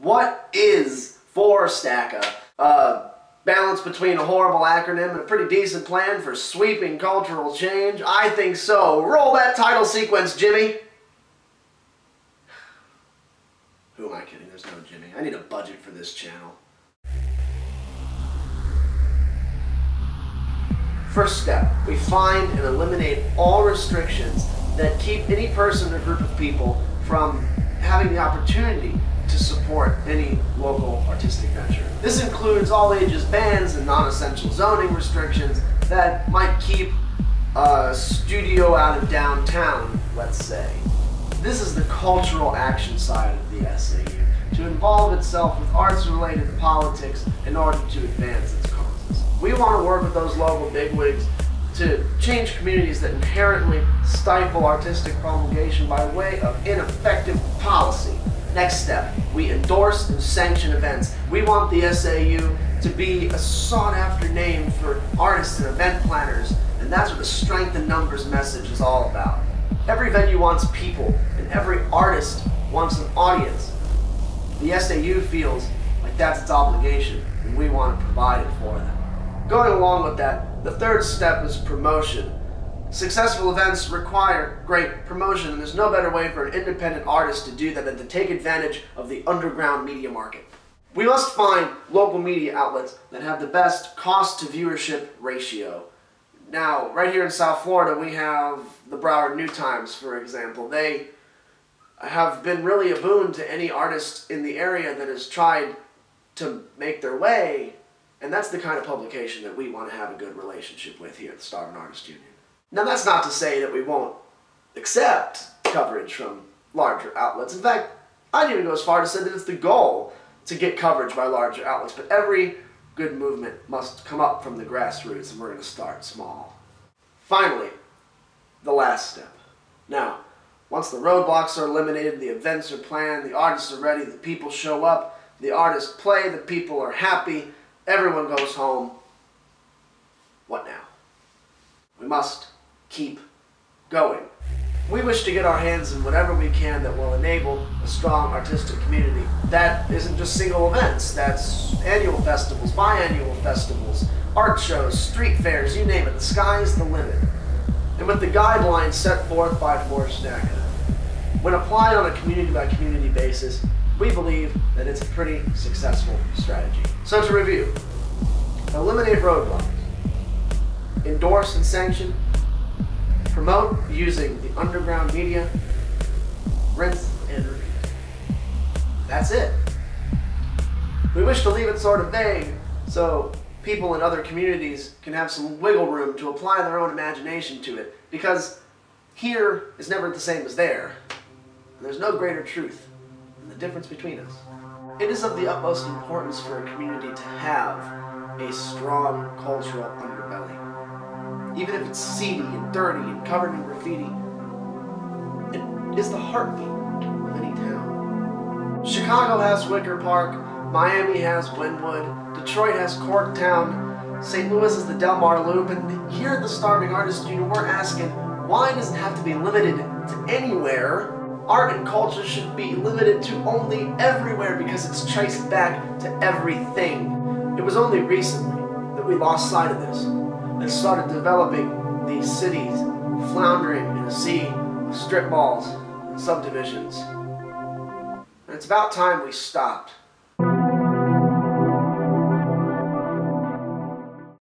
What is 4STACA? Balance between a horrible acronym and a pretty decent plan for sweeping cultural change? I think so. Roll that title sequence, Jimmy. Who am I kidding? There's no Jimmy. I need a budget for this channel. First step, we find and eliminate all restrictions that keep any person or group of people from having the opportunity to support any local artistic venture. This includes all ages bans and non-essential zoning restrictions that might keep a studio out of downtown, let's say. This is the cultural action side of the SAU, to involve itself with arts-related politics in order to advance its causes. We want to work with those local bigwigs to change communities that inherently stifle artistic promulgation by way of ineffective policy. Next step, we endorse and sanction events. We want the SAU to be a sought-after name for artists and event planners, and that's what the strength in numbers message is all about. Every venue wants people, and every artist wants an audience. The SAU feels like that's its obligation, and we want to provide it for them. Going along with that, the third step is promotion. Successful events require great promotion, and there's no better way for an independent artist to do that than to take advantage of the underground media market. We must find local media outlets that have the best cost-to-viewership ratio. Now, right here in South Florida, we have the Broward New Times, for example. They have been really a boon to any artist in the area that has tried to make their way, and that's the kind of publication that we want to have a good relationship with here at the Starving Artists Union. Now, that's not to say that we won't accept coverage from larger outlets. In fact, I'd even go as far to say that it's the goal to get coverage by larger outlets, but every good movement must come up from the grassroots, and we're going to start small. Finally, the last step. Now, once the roadblocks are eliminated, the events are planned, the artists are ready, the people show up, the artists play, the people are happy, everyone goes home. What now? We must keep going. We wish to get our hands in whatever we can that will enable a strong artistic community. That isn't just single events, that's annual festivals, biannual festivals, art shows, street fairs, you name it. The sky's the limit. And with the guidelines set forth by 4STACA, when applied on a community-by-community basis, we believe that it's a pretty successful strategy. So to review, eliminate roadblocks, endorse and sanction, promote using the underground media, rinse and repeat. That's it. We wish to leave it sort of vague so people in other communities can have some wiggle room to apply their own imagination to it, because here is never the same as there. And there's no greater truth than the difference between us. It is of the utmost importance for a community to have a strong cultural underbelly. Even if it's seedy and dirty and covered in graffiti, it is the heartbeat of any town. Chicago has Wicker Park, Miami has Wynwood, Detroit has Corktown, St. Louis is the Del Mar Loop, and here at the Starving Artists Union, we're asking, why does it have to be limited to anywhere? Art and culture should be limited to only everywhere because it's traced back to everything. It was only recently that we lost sight of this and started developing these cities floundering in a sea of strip malls and subdivisions. And it's about time we stopped.